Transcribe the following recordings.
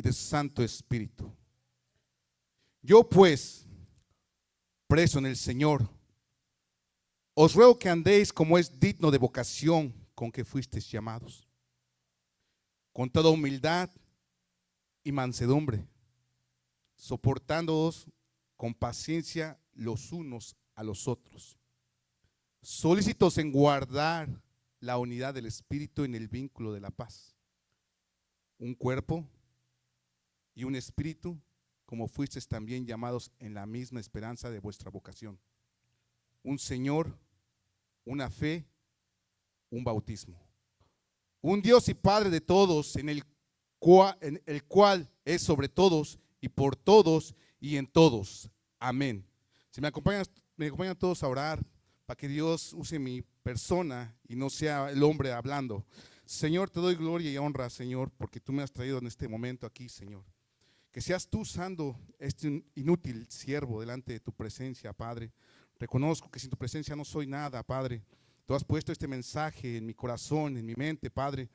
de Santo Espíritu. Yo pues, preso en el Señor, os ruego que andéis como es digno de vocación con que fuisteis llamados, con toda humildad y mansedumbre, soportándoos con paciencia los unos a los otros, solícitos en guardar la unidad del Espíritu en el vínculo de la paz. Un cuerpo y un espíritu, como fuisteis también llamados en la misma esperanza de vuestra vocación. Un Señor, una fe, un bautismo. Un Dios y Padre de todos, en el cual es sobre todos y por todos y en todos. Amén. Si me acompañan todos a orar para que Dios use mi persona y no sea el hombre hablando. Señor, te doy gloria y honra, Señor, porque tú me has traído en este momento aquí, Señor. Que seas tú usando este inútil siervo delante de tu presencia, Padre. Reconozco que sin tu presencia no soy nada, Padre. Tú has puesto este mensaje en mi corazón, en mi mente, Padre.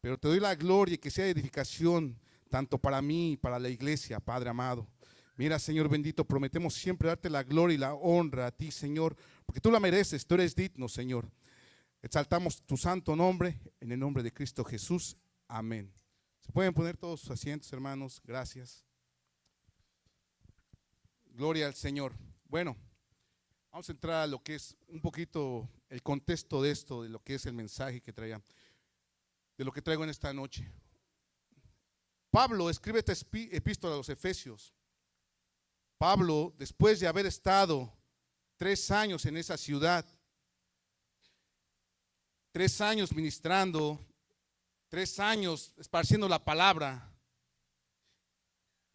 Pero te doy la gloria y que sea edificación tanto para mí y para la iglesia, Padre amado. Mira, Señor bendito, prometemos siempre darte la gloria y la honra a ti, Señor, porque tú la mereces, tú eres digno, Señor. Exaltamos tu santo nombre, en el nombre de Cristo Jesús. Amén. ¿Se pueden poner todos sus asientos, hermanos? Gracias. Gloria al Señor. Bueno, vamos a entrar a lo que es un poquito el contexto de esto, de lo que es el mensaje que traía, de lo que traigo en esta noche. Pablo escribe esta epístola a los Efesios. Pablo, después de haber estado 3 años en esa ciudad, 3 años ministrando, 3 años esparciendo la palabra,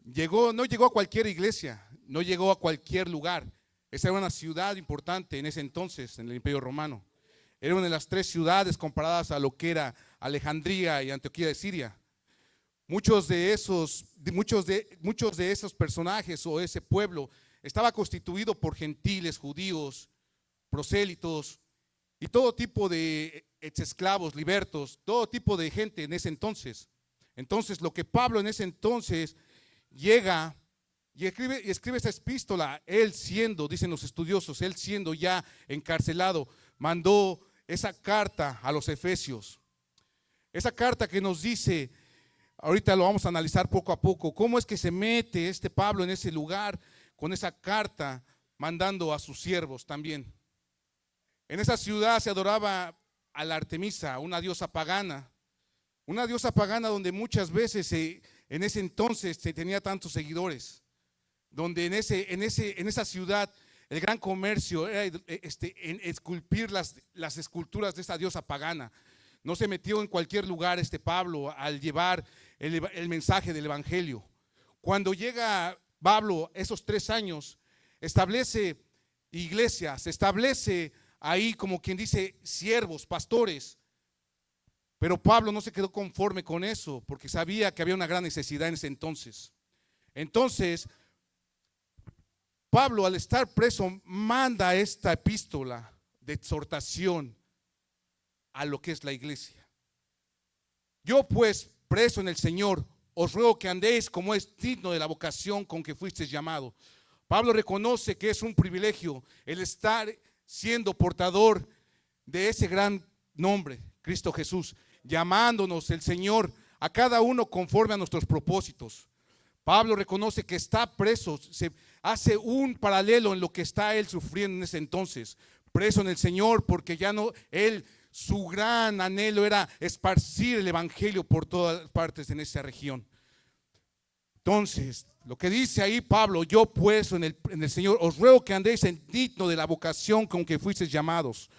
no llegó a cualquier iglesia, no llegó a cualquier lugar. Esa era una ciudad importante en ese entonces, en el Imperio Romano. Era una de las 3 ciudades comparadas a lo que era Alejandría y Antioquía de Siria. Muchos de esos personajes o ese pueblo estaba constituido por gentiles, judíos, prosélitos y todo tipo de esclavos, libertos, todo tipo de gente en ese entonces. Entonces, lo que Pablo en ese entonces llega y escribe esta epístola, él siendo, dicen los estudiosos, él siendo ya encarcelado, mandó esa carta a los Efesios. Esa carta que nos dice, ahorita lo vamos a analizar poco a poco, cómo es que se mete este Pablo en ese lugar con esa carta, mandando a sus siervos también. En esa ciudad se adoraba a la Artemisa, una diosa pagana donde muchas veces en ese entonces se tenía tantos seguidores, donde en esa ciudad el gran comercio era en esculpir las esculturas de esa diosa pagana. No se metió en cualquier lugar Pablo al llevar el mensaje del evangelio. Cuando llega Pablo esos 3 años, establece iglesias, establece ahí como quien dice siervos, pastores. Pero Pablo no se quedó conforme con eso, porque sabía que había una gran necesidad en ese entonces. Entonces, Pablo, al estar preso, manda esta epístola de exhortación a lo que es la iglesia. Yo pues, preso en el Señor, os ruego que andéis como es digno de la vocación con que fuisteis llamado. Pablo reconoce que es un privilegio el estar siendo portador de ese gran nombre, Cristo Jesús, llamándonos el Señor a cada uno conforme a nuestros propósitos. Pablo reconoce que está preso, se hace un paralelo en lo que está él sufriendo en ese entonces, preso en el Señor, porque ya no, su gran anhelo era esparcir el evangelio por todas partes en esa región. Entonces, lo que dice ahí Pablo, yo pues en el Señor os ruego que andéis en digno de la vocación con que fuisteis llamados.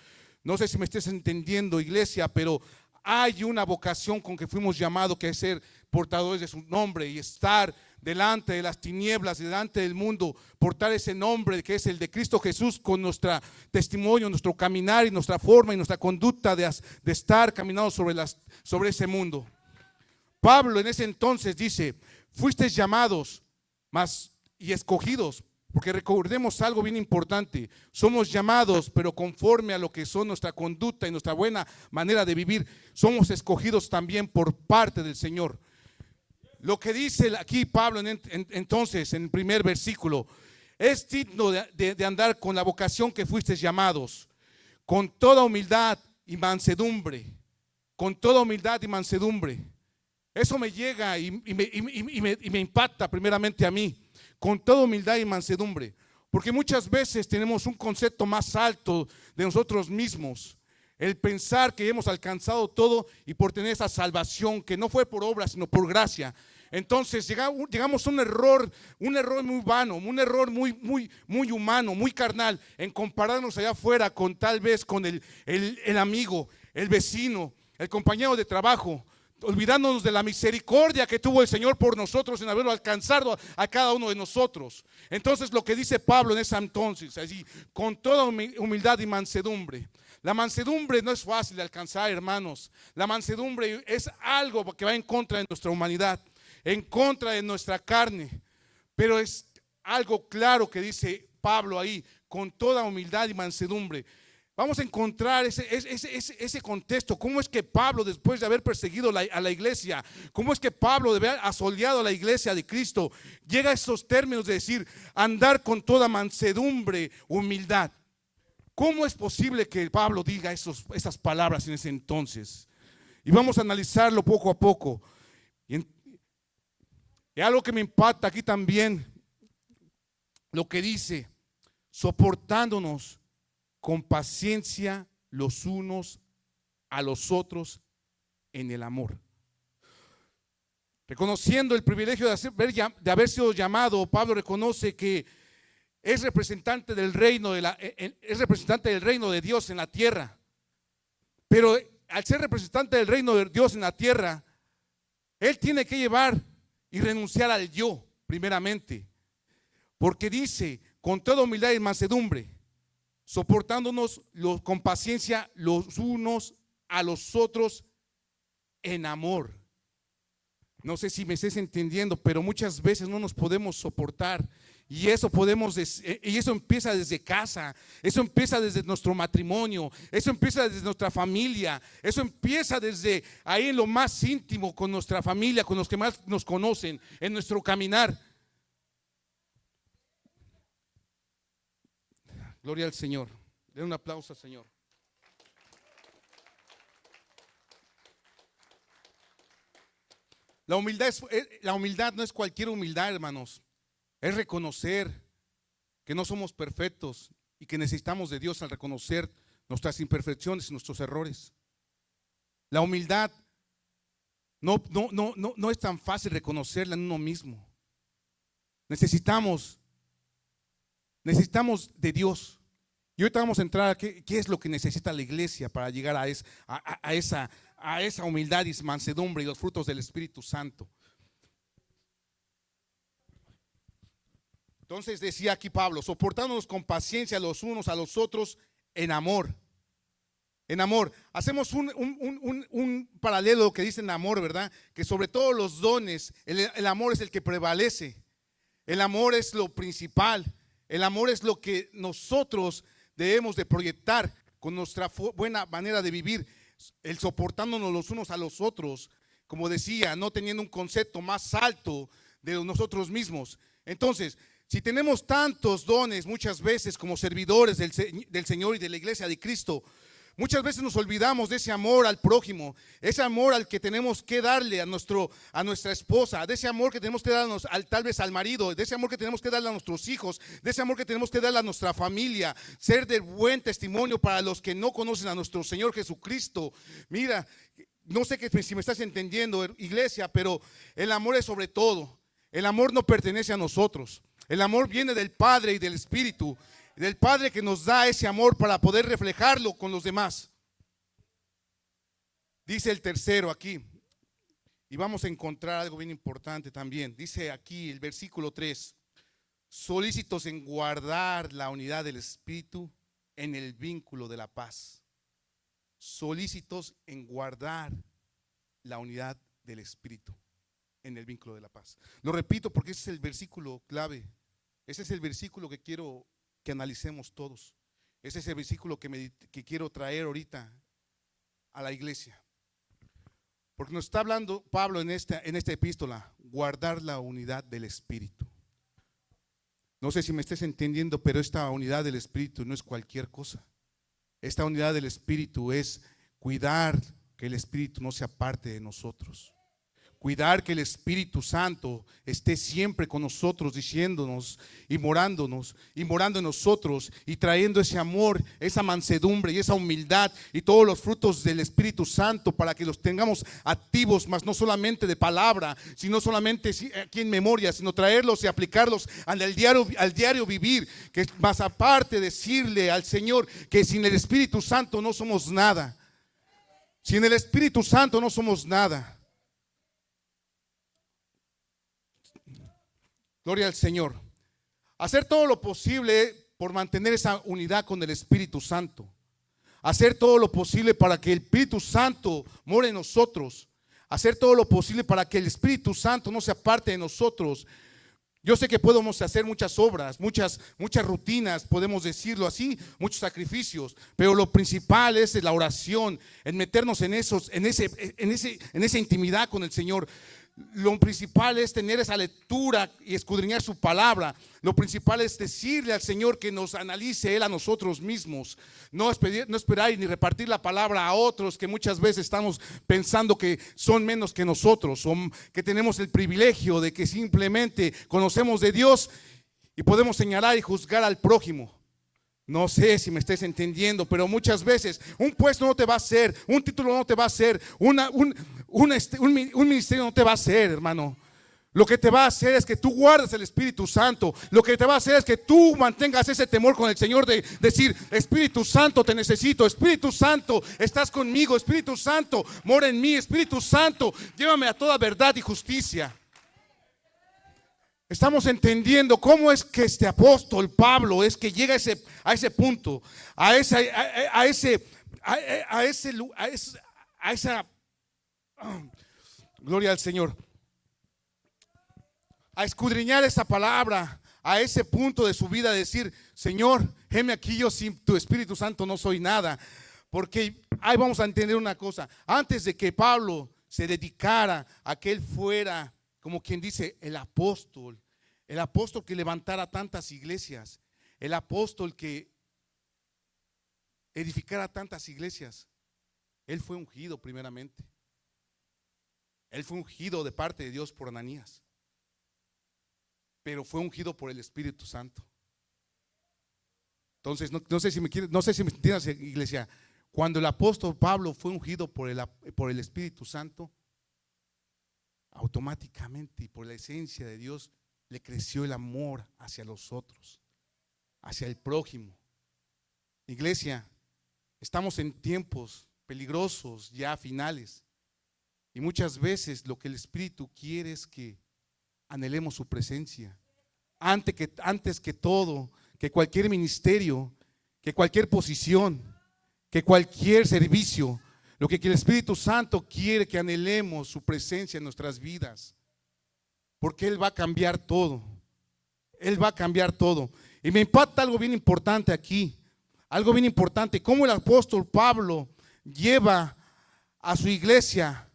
No sé si me estés entendiendo, iglesia, pero hay una vocación con que fuimos llamados, que es ser portadores de su nombre y estar delante de las tinieblas, delante del mundo, portar ese nombre que es el de Cristo Jesús con nuestro testimonio, nuestro caminar y nuestra forma y nuestra conducta de estar caminando sobre ese mundo. Pablo en ese entonces dice, fuisteis llamados y escogidos, porque recordemos algo bien importante, somos llamados, pero conforme a lo que son nuestra conducta y nuestra buena manera de vivir, somos escogidos también por parte del Señor. Lo que dice aquí Pablo entonces en el primer versículo, es digno de andar con la vocación que fuisteis llamados, con toda humildad y mansedumbre, con toda humildad y mansedumbre. Eso me llega y me impacta primeramente a mí, con toda humildad y mansedumbre, porque muchas veces tenemos un concepto más alto de nosotros mismos, el pensar que hemos alcanzado todo y por tener esa salvación que no fue por obra sino por gracia. Entonces llegamos a un error muy vano, un error muy humano, muy carnal, en compararnos allá afuera con tal vez con el amigo, el vecino, el compañero de trabajo, olvidándonos de la misericordia que tuvo el Señor por nosotros en haberlo alcanzado a cada uno de nosotros. Entonces lo que dice Pablo en ese entonces, allí, con toda humildad y mansedumbre. La mansedumbre no es fácil de alcanzar, hermanos. La mansedumbre es algo que va en contra de nuestra humanidad, en contra de nuestra carne, pero es algo claro que dice Pablo ahí, con toda humildad y mansedumbre. Vamos a encontrar ese contexto. ¿Cómo es que Pablo, después de haber perseguido a la iglesia, cómo es que Pablo, de haber asoleado a la iglesia de Cristo, llega a esos términos de decir, andar con toda mansedumbre, humildad? ¿Cómo es posible que Pablo diga esas palabras en ese entonces? Y vamos a analizarlo poco a poco. Y algo que me impacta aquí también, lo que dice, soportándonos con paciencia los unos a los otros en el amor. Reconociendo el privilegio de haber sido llamado, Pablo reconoce que es representante del reino de Dios en la tierra. Pero al ser representante del reino de Dios en la tierra, él tiene que llevar y renunciar al yo primeramente, porque dice, con toda humildad y mansedumbre, soportándonos con paciencia los unos a los otros en amor. No sé si me estés entendiendo, pero muchas veces no nos podemos soportar. Y eso empieza desde casa, eso empieza desde nuestro matrimonio, eso empieza desde nuestra familia, eso empieza desde ahí en lo más íntimo con nuestra familia, con los que más nos conocen, en nuestro caminar. Gloria al Señor. Den un aplauso al Señor. La humildad no es cualquier humildad, hermanos. Es reconocer que no somos perfectos y que necesitamos de Dios al reconocer nuestras imperfecciones y nuestros errores. La humildad no es tan fácil reconocerla en uno mismo. Necesitamos de Dios. Y ahorita vamos a entrar a qué es lo que necesita la iglesia para llegar a esa humildad y mansedumbre y los frutos del Espíritu Santo. Entonces decía aquí Pablo, soportándonos con paciencia los unos a los otros en amor. En amor. Hacemos un paralelo que dice en amor, ¿verdad? Que sobre todos los dones, el amor es el que prevalece. El amor es lo principal. El amor es lo que nosotros debemos de proyectar con nuestra buena manera de vivir. El soportándonos los unos a los otros, como decía, no teniendo un concepto más alto de nosotros mismos. Entonces, si tenemos tantos dones muchas veces como servidores del Señor y de la iglesia de Cristo, muchas veces nos olvidamos de ese amor al prójimo, ese amor al que tenemos que darle a nuestra esposa, de ese amor que tenemos que darnos tal vez al marido, de ese amor que tenemos que darle a nuestros hijos, de ese amor que tenemos que darle a nuestra familia, ser de buen testimonio para los que no conocen a nuestro Señor Jesucristo. Mira, no sé si me estás entendiendo, iglesia, pero el amor es sobre todo. El amor no pertenece a nosotros. El amor viene del Padre y del Espíritu, del Padre que nos da ese amor para poder reflejarlo con los demás. Dice el tercero aquí, y vamos a encontrar algo bien importante también. Dice aquí el versículo 3, solícitos en guardar la unidad del Espíritu en el vínculo de la paz. Solícitos en guardar la unidad del Espíritu en el vínculo de la paz. Lo repito porque ese es el versículo clave. Ese es el versículo que quiero que analicemos todos. Ese es el versículo que quiero traer ahorita a la iglesia. Porque nos está hablando Pablo en esta epístola, guardar la unidad del Espíritu. No sé si me estés entendiendo, pero esta unidad del Espíritu no es cualquier cosa. Esta unidad del Espíritu es cuidar que el Espíritu no se aparte de nosotros. Cuidar que el Espíritu Santo esté siempre con nosotros, diciéndonos y morando en nosotros y trayendo ese amor, esa mansedumbre y esa humildad y todos los frutos del Espíritu Santo para que los tengamos activos, más no solamente de palabra, sino solamente aquí en memoria, sino traerlos y aplicarlos al diario vivir, que más aparte decirle al Señor que sin el Espíritu Santo no somos nada. Sin el Espíritu Santo no somos nada. Gloria al Señor. Hacer todo lo posible por mantener esa unidad con el Espíritu Santo. Hacer todo lo posible para que el Espíritu Santo more en nosotros. Hacer todo lo posible para que el Espíritu Santo no se aparte de nosotros. Yo sé que podemos hacer muchas obras, muchas rutinas, podemos decirlo así, muchos sacrificios, pero lo principal es la oración, en meternos en esa intimidad con el Señor. Lo principal es tener esa lectura y escudriñar su palabra. Lo principal es decirle al Señor que nos analice Él a nosotros mismos. No esperar ni repartir la palabra a otros que muchas veces estamos pensando que son menos que nosotros, o que tenemos el privilegio de que simplemente conocemos de Dios y podemos señalar y juzgar al prójimo. No sé si me estés entendiendo, pero muchas veces un puesto no te va a hacer, un título no te va a hacer, un ministerio no te va a hacer, hermano. Lo que te va a hacer es que tú guardes el Espíritu Santo. Lo que te va a hacer es que tú mantengas ese temor con el Señor de decir: Espíritu Santo, te necesito. Espíritu Santo, estás conmigo. Espíritu Santo, mora en mí. Espíritu Santo, llévame a toda verdad y justicia. Estamos entendiendo cómo es que este apóstol Pablo es que llega a ese punto, a esa gloria al Señor, a escudriñar esa palabra, a ese punto de su vida, decir: Señor, heme aquí, yo sin tu Espíritu Santo no soy nada. Porque ahí vamos a entender una cosa: antes de que Pablo se dedicara a que él fuera, como quien dice, el apóstol que levantara tantas iglesias, el apóstol que edificara tantas iglesias, él fue ungido primeramente. Él fue ungido de parte de Dios por Ananías, pero fue ungido por el Espíritu Santo. Entonces, no sé si me entiendes, iglesia. Cuando el apóstol Pablo fue ungido por el Espíritu Santo, automáticamente y por la esencia de Dios le creció el amor hacia los otros, hacia el prójimo. Iglesia, estamos en tiempos peligrosos, ya finales, y muchas veces lo que el Espíritu quiere es que anhelemos su presencia antes que todo, que cualquier ministerio, que cualquier posición, que cualquier servicio. Lo que el Espíritu Santo quiere que anhelemos su presencia en nuestras vidas, porque Él va a cambiar todo. Él va a cambiar todo. Y me impacta algo bien importante aquí, algo bien importante: cómo el apóstol Pablo lleva a su iglesia,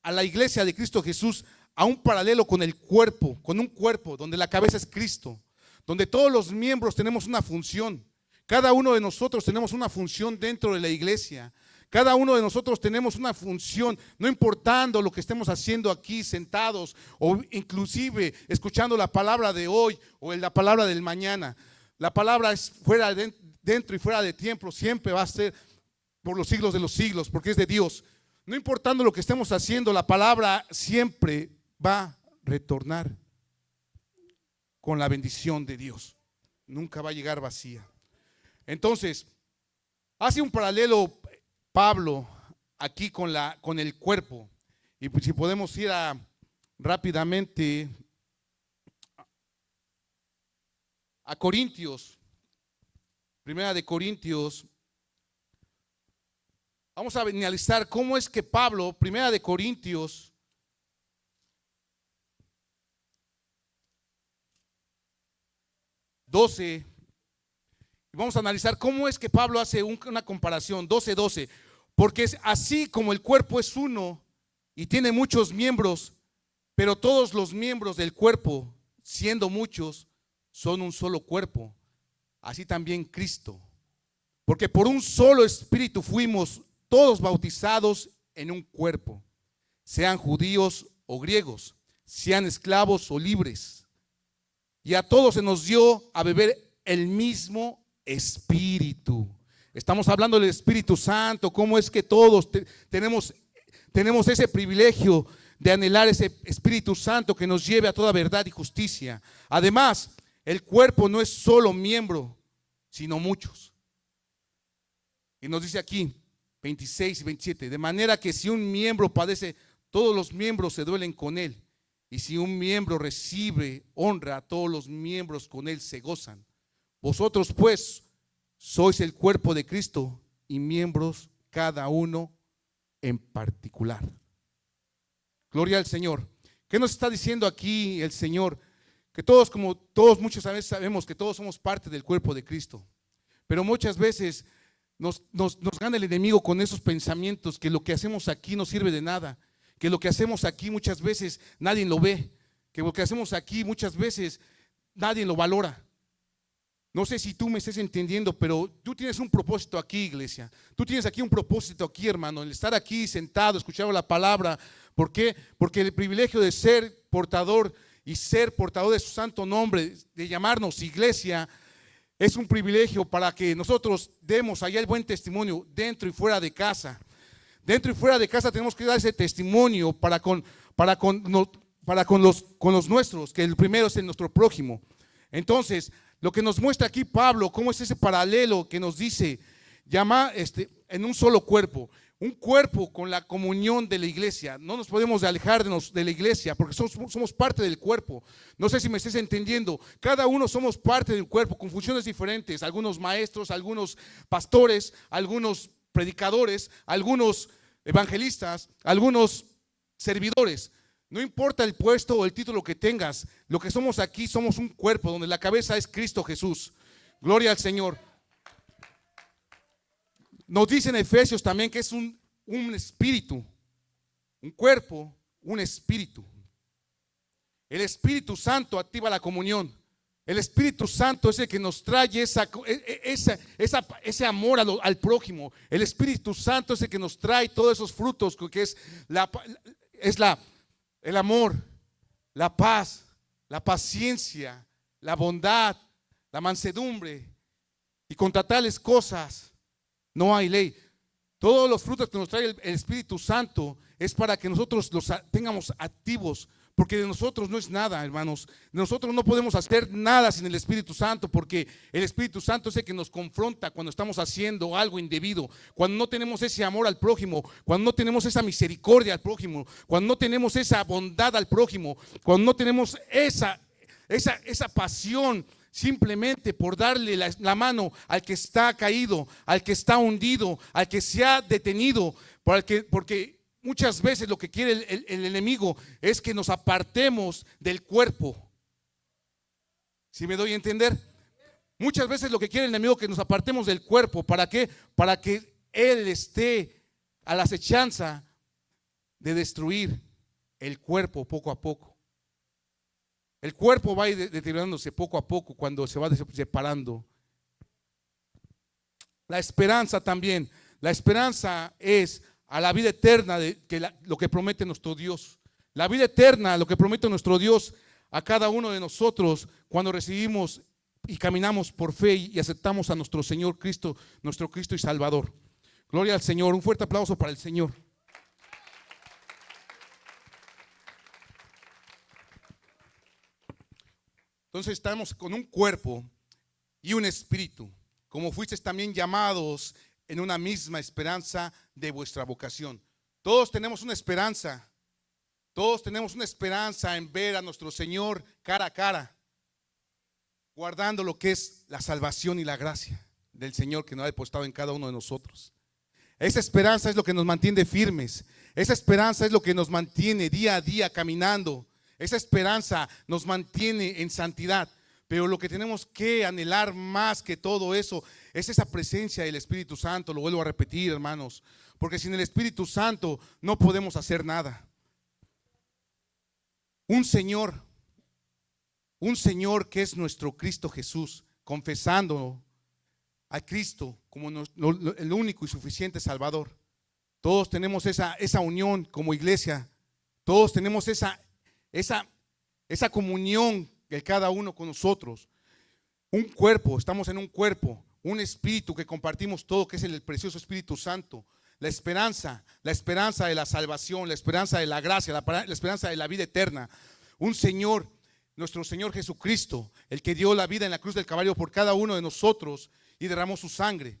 a la iglesia de Cristo Jesús, a un paralelo con el cuerpo, con un cuerpo donde la cabeza es Cristo, donde todos los miembros tenemos una función. Cada uno de nosotros tenemos una función dentro de la iglesia. Cada uno de nosotros tenemos una función, no importando lo que estemos haciendo aquí sentados, o inclusive escuchando la palabra de hoy o la palabra del mañana. La palabra es dentro y fuera de tiempo, siempre va a ser por los siglos de los siglos, porque es de Dios. No importando lo que estemos haciendo, la palabra siempre va a retornar con la bendición de Dios. Nunca va a llegar vacía. Entonces, hace un paralelo Pablo aquí con el cuerpo. Y si podemos ir rápidamente a Corintios, Primera de Corintios. Vamos a analizar cómo es que Pablo, Primera de Corintios 12, vamos a analizar cómo es que Pablo hace una comparación, 12:12. Porque es así como el cuerpo es uno y tiene muchos miembros, pero todos los miembros del cuerpo, siendo muchos, son un solo cuerpo. Así también Cristo. Porque por un solo espíritu fuimos todos bautizados en un cuerpo, sean judíos o griegos, sean esclavos o libres. Y a todos se nos dio a beber el mismo espíritu. Estamos hablando del Espíritu Santo, cómo es que todos tenemos ese privilegio de anhelar ese Espíritu Santo que nos lleve a toda verdad y justicia. Además, el cuerpo no es solo miembro, sino muchos. Y nos dice aquí, 26 y 27, de manera que si un miembro padece, todos los miembros se duelen con él. Y si un miembro recibe honra, todos los miembros con él se gozan. Vosotros pues sois el cuerpo de Cristo y miembros cada uno en particular. Gloria al Señor. ¿Qué nos está diciendo aquí el Señor? Que todos, como todos muchas veces sabemos que todos somos parte del cuerpo de Cristo. Pero muchas veces nos gana el enemigo con esos pensamientos que lo que hacemos aquí no sirve de nada, que lo que hacemos aquí muchas veces nadie lo ve, que lo que hacemos aquí muchas veces nadie lo valora. No sé si tú me estés entendiendo, pero tú tienes un propósito aquí, iglesia. Tú tienes aquí un propósito aquí, hermano, el estar aquí sentado, escuchando la palabra. ¿Por qué? Porque el privilegio de ser portador y ser portador de su santo nombre, de llamarnos iglesia, es un privilegio para que nosotros demos allá el buen testimonio dentro y fuera de casa. Dentro y fuera de casa tenemos que dar ese testimonio para con los nuestros, que el primero es nuestro prójimo. Entonces, lo que nos muestra aquí Pablo, cómo es ese paralelo que nos dice, llama en un solo cuerpo, un cuerpo con la comunión de la iglesia. No nos podemos alejar de la iglesia porque somos parte del cuerpo. No sé si me estés entendiendo. Cada uno somos parte del cuerpo con funciones diferentes. Algunos maestros, algunos pastores, algunos predicadores, algunos evangelistas, algunos servidores. No importa el puesto o el título que tengas, lo que somos aquí somos un cuerpo donde la cabeza es Cristo Jesús. Gloria al Señor. Nos dice en Efesios también que es un espíritu, un cuerpo, un espíritu. El Espíritu Santo activa la comunión. El Espíritu Santo es el que nos trae ese amor al prójimo. El Espíritu Santo es el que nos trae todos esos frutos que es el amor, la paz, la paciencia, la bondad, la mansedumbre. Y contra tales cosas no hay ley. Todos los frutos que nos trae el Espíritu Santo es para que nosotros los tengamos activos. Porque de nosotros no es nada, hermanos. De nosotros no podemos hacer nada sin el Espíritu Santo, porque el Espíritu Santo es el que nos confronta cuando estamos haciendo algo indebido, cuando no tenemos ese amor al prójimo, cuando no tenemos esa misericordia al prójimo, cuando no tenemos esa bondad al prójimo, cuando no tenemos esa pasión simplemente por darle la mano al que está caído, al que está hundido, al que se ha detenido, porque muchas veces lo que quiere el enemigo es que nos apartemos del cuerpo. ¿Sí me doy a entender? Muchas veces lo que quiere el enemigo es que nos apartemos del cuerpo. ¿Para qué? Para que él esté a la acechanza de destruir el cuerpo poco a poco. El cuerpo va a ir deteriorándose poco a poco cuando se va separando. La esperanza también. La esperanza es a la vida eterna lo que promete nuestro Dios. La vida eterna, lo que promete nuestro Dios a cada uno de nosotros cuando recibimos y caminamos por fe y aceptamos a nuestro Señor Cristo, nuestro Cristo y Salvador. Gloria al Señor. Un fuerte aplauso para el Señor. Entonces estamos con un cuerpo y un espíritu, como fuisteis también llamados en una misma esperanza de vuestra vocación. Todos tenemos una esperanza. Todos tenemos una esperanza en ver a nuestro Señor cara a cara, guardando lo que es la salvación y la gracia del Señor que nos ha depositado en cada uno de nosotros. Esa esperanza es lo que nos mantiene firmes. Esa esperanza es lo que nos mantiene día a día caminando. Esa esperanza nos mantiene en santidad. Pero lo que tenemos que anhelar más que todo eso es esa presencia del Espíritu Santo. Lo vuelvo a repetir, hermanos, porque sin el Espíritu Santo no podemos hacer nada. Un Señor, un Señor que es nuestro Cristo Jesús, confesando a Cristo como el único y suficiente Salvador. Todos tenemos esa unión como iglesia. Todos tenemos esa comunión de cada uno con nosotros. Un cuerpo, estamos en un cuerpo, un espíritu que compartimos todo, que es el precioso Espíritu Santo. La esperanza de la salvación, la esperanza de la gracia, la esperanza de la vida eterna. Un Señor, nuestro Señor Jesucristo, el que dio la vida en la cruz del Calvario por cada uno de nosotros y derramó su sangre.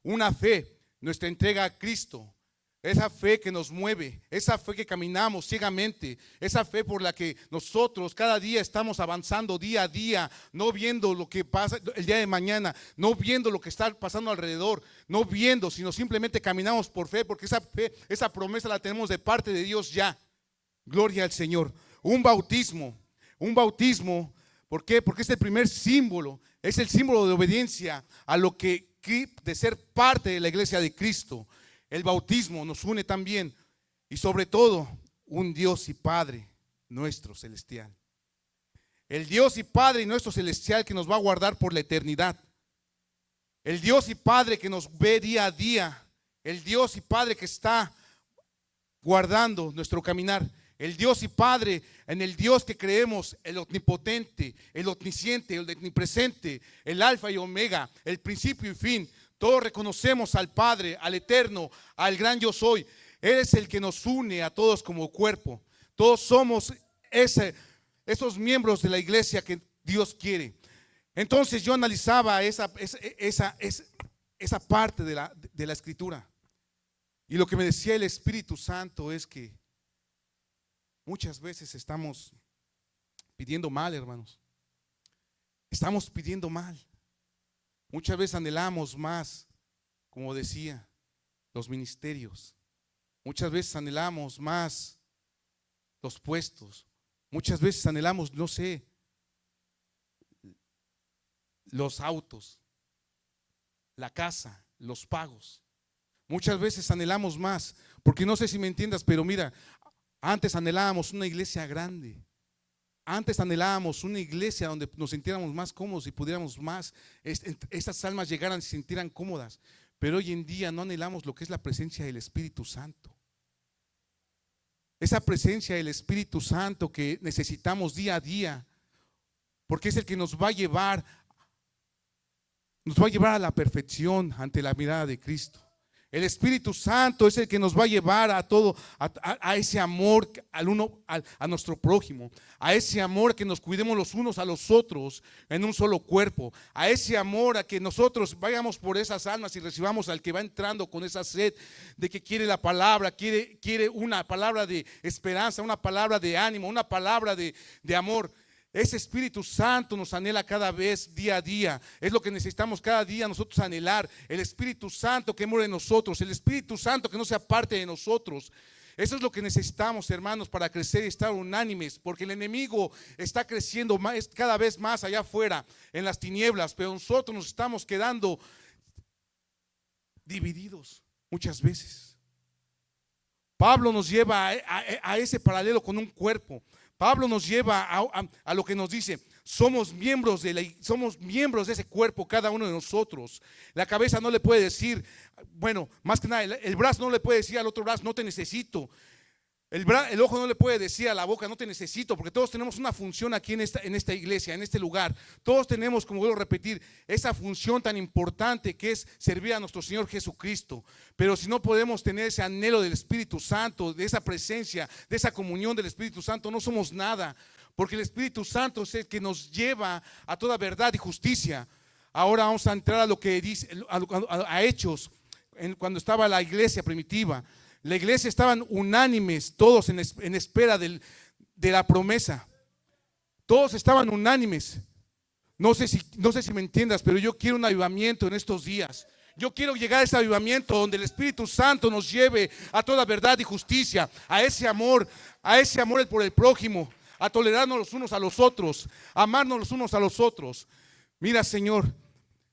Una fe, nuestra entrega a Cristo. Esa fe que nos mueve, esa fe que caminamos ciegamente, esa fe por la que nosotros cada día estamos avanzando día a día, no viendo lo que pasa el día de mañana, no viendo lo que está pasando alrededor, no viendo, sino simplemente caminamos por fe, porque esa fe, esa promesa la tenemos de parte de Dios ya. Gloria al Señor. Un bautismo, ¿por qué? Porque es el primer símbolo, es el símbolo de obediencia a lo que de ser parte de la iglesia de Cristo. El bautismo nos une también y sobre todo un Dios y Padre nuestro celestial. El Dios y Padre nuestro celestial que nos va a guardar por la eternidad. El Dios y Padre que nos ve día a día. El Dios y Padre que está guardando nuestro caminar. El Dios y Padre, en el Dios que creemos, el omnipotente, el omnisciente, el omnipresente, el alfa y omega, el principio y fin. Todos reconocemos al Padre, al Eterno, al gran yo soy. Él es el que nos une a todos como cuerpo. Todos somos esos miembros de la iglesia que Dios quiere. Entonces yo analizaba esa parte de la escritura. Y lo que me decía el Espíritu Santo es que muchas veces estamos pidiendo mal, hermanos. Estamos pidiendo mal. Muchas veces anhelamos más, como decía, los ministerios. Muchas veces anhelamos más los puestos. Muchas veces anhelamos, no sé, los autos, la casa, los pagos. Muchas veces anhelamos más, porque no sé si me entiendas, pero mira, antes anhelábamos una iglesia grande. Antes anhelábamos una iglesia donde nos sintiéramos más cómodos y pudiéramos más, estas almas llegaran y se sintieran cómodas. Pero hoy en día no anhelamos lo que es la presencia del Espíritu Santo. Esa presencia del Espíritu Santo que necesitamos día a día, porque es el que nos va a llevar a la perfección ante la mirada de Cristo. El Espíritu Santo es el que nos va a llevar a todo, a ese amor a nuestro prójimo, a ese amor que nos cuidemos los unos a los otros en un solo cuerpo, a ese amor a que nosotros vayamos por esas almas y recibamos al que va entrando con esa sed de que quiere la palabra, quiere una palabra de esperanza, una palabra de ánimo, una palabra de amor. Ese Espíritu Santo nos anhela cada vez, día a día. Es lo que necesitamos cada día nosotros anhelar. El Espíritu Santo que muere en nosotros. El Espíritu Santo que no sea parte de nosotros. Eso es lo que necesitamos, hermanos, para crecer y estar unánimes. Porque el enemigo está creciendo cada vez más allá afuera, en las tinieblas. Pero nosotros nos estamos quedando divididos muchas veces. Pablo nos lleva a ese paralelo con un cuerpo. Pablo nos lleva a lo que nos dice, somos miembros de ese cuerpo, cada uno de nosotros. La cabeza no le puede decir, bueno, más que nada, el brazo no le puede decir al otro brazo, no te necesito. El ojo no le puede decir a la boca, no te necesito, porque todos tenemos una función aquí en esta iglesia, en este lugar. Todos tenemos, como vuelvo a repetir, esa función tan importante que es servir a nuestro Señor Jesucristo. Pero si no podemos tener ese anhelo del Espíritu Santo, de esa presencia, de esa comunión del Espíritu Santo, no somos nada. Porque el Espíritu Santo es el que nos lleva a toda verdad y justicia. Ahora vamos a entrar a lo que dice, a Hechos, cuando estaba la iglesia primitiva. La iglesia estaban unánimes, todos en espera de la promesa. Todos estaban unánimes. No sé si me entiendas, pero yo quiero un avivamiento en estos días. Yo quiero llegar a ese avivamiento donde el Espíritu Santo nos lleve a toda verdad y justicia, a ese amor por el prójimo, a tolerarnos los unos a los otros, a amarnos los unos a los otros. Mira, Señor,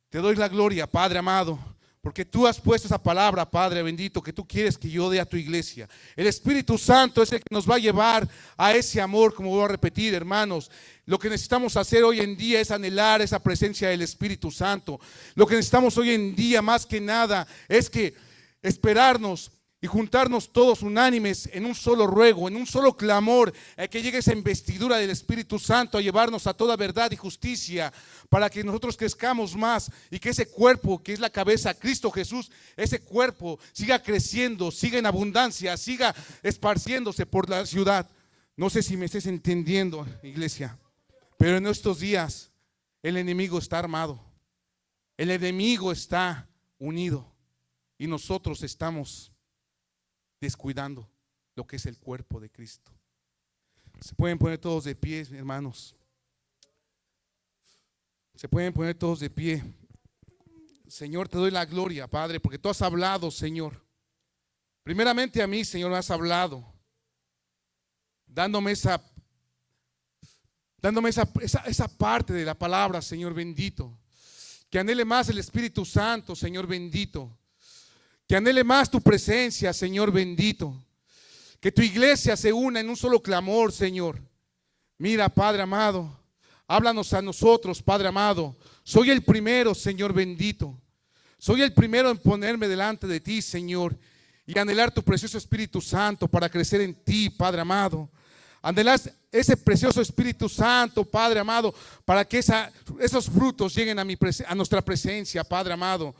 te doy la gloria, Padre amado, Porque tú has puesto esa palabra, Padre bendito, que tú quieres que yo dé a tu iglesia. El Espíritu Santo es el que nos va a llevar a ese amor, como voy a repetir, hermanos. Lo que necesitamos hacer hoy en día es anhelar esa presencia del Espíritu Santo. Lo que necesitamos hoy en día, más que nada, es que esperarnos y juntarnos todos unánimes en un solo ruego, en un solo clamor, que llegue esa investidura del Espíritu Santo a llevarnos a toda verdad y justicia, para que nosotros crezcamos más y que ese cuerpo que es la cabeza, Cristo Jesús, ese cuerpo siga creciendo, siga en abundancia, siga esparciéndose por la ciudad. No sé si me estés entendiendo, iglesia, pero en estos días el enemigo está armado, el enemigo está unido y nosotros estamos descuidando lo que es el cuerpo de Cristo. Se pueden poner todos de pie, hermanos. Se pueden poner todos de pie. Señor, te doy la gloria, Padre, porque tú has hablado, Señor. Primeramente a mí, Señor, me has hablado, dándome esa parte de la palabra, Señor bendito. Que anhele más el Espíritu Santo, Señor bendito. Que anhele más tu presencia, Señor bendito. Que tu iglesia se una en un solo clamor, Señor. Mira, Padre amado, háblanos a nosotros, Padre amado. Soy el primero, Señor bendito. Soy el primero en ponerme delante de ti, Señor, y anhelar tu precioso Espíritu Santo para crecer en ti, Padre amado. Anhelar ese precioso Espíritu Santo, Padre amado, para que esos frutos lleguen a nuestra presencia, Padre amado.